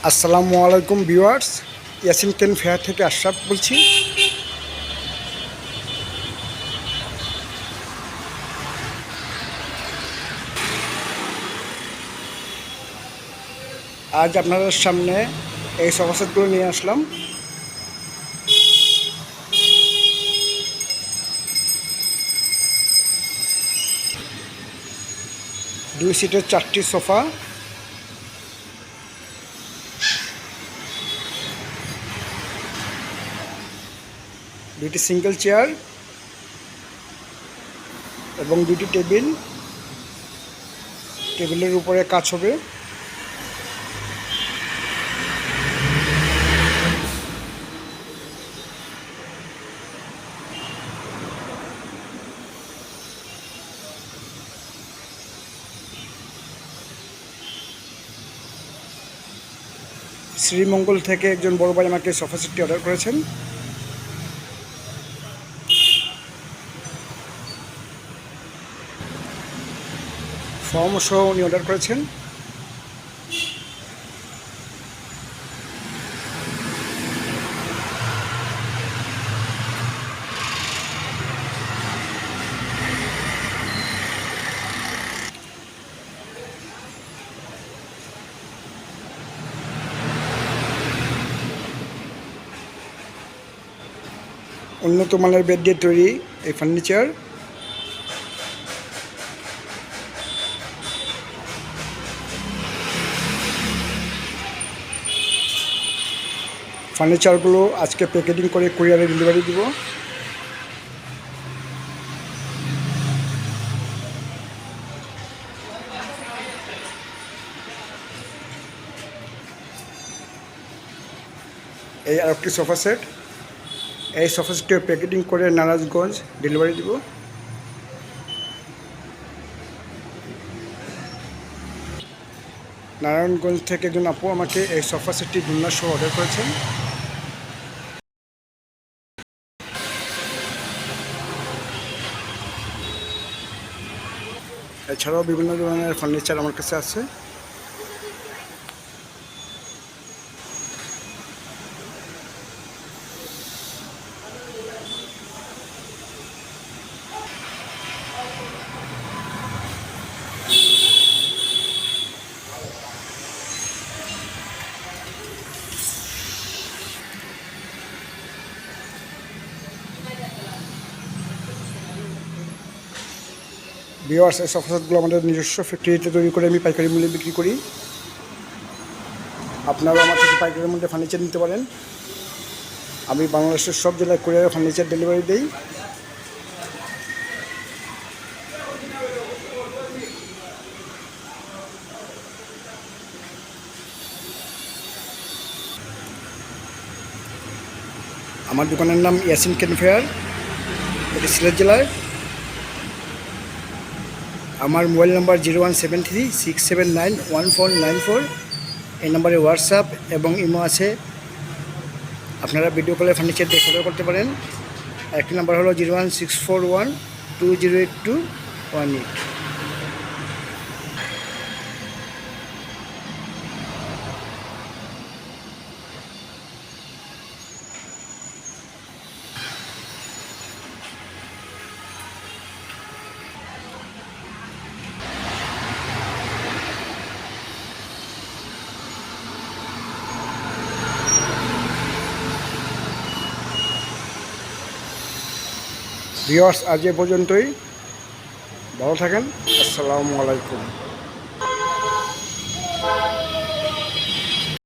আসসালামু আলাইকুম ভিউয়ার্স, ইয়াসিন কেন ফেয়ার থেকে আশরাফ বলছি। আজ আপনাদের সামনে এই সোফা সেটগুলো নিয়ে আসলাম। দুই সিটের 4টি সোফা, দুইটি সিঙ্গেল চেয়ার এবং দুটি টেবিল। টেবিলের উপরে কাজ হবে। শ্রীমঙ্গল থেকে একজন বড় ভাই আমাকে সোফা সেটটি অর্ডার করেছেন। ফর্ম সহ উনি অর্ডার করেছেন। উন্নত মানের বেড দিয়ে তৈরি এই ফার্নিচার। ফার্নিচারগুলো আজকে প্যাকেটিং করে কুরিয়ারে ডেলিভারি দিব। এই আরেকটি সোফা সেট, এই সোফা সেটটি প্যাকেটিং করে নারায়ণগঞ্জ ডেলিভারি দিব। নারায়ণগঞ্জ থেকে একজন আপু আমাকে এই সোফা সেটটি দুলনা সহ অর্ডার করেছেন। এছাড়াও বিভিন্ন ধরনের ফার্নিচার আমার কাছে আছে। ভিউয়ার্স, এই সোফা সেটগুলো আমাদের নিজস্ব ফ্যাক্টরিতে তৈরি করে আমি পাইকারি মূল্যে বিক্রি করি। আপনারাও আমার থেকে পাইকারি মূল্যে ফার্নিচার নিতে পারেন। আমি বাংলাদেশের সব জেলায় কুরিয়ারে ফার্নিচার ডেলিভারি দিই। আমার দোকানের নাম ইয়াসিন কেন ফেয়ার, এটি সিলেট জেলায়। আমার মোবাইল নাম্বার 01736791494। এই নাম্বারে হোয়াটসঅ্যাপ এবং ইমো আছে। আপনারা ভিডিও কলে ফার্নিচার দিয়ে অর্ডার করতে পারেন। একটি নাম্বার হলো 01641208218। ভিউয়ার্স, আজ এ পর্যন্তই। ভালো থাকেন। আসসালামু আলাইকুম।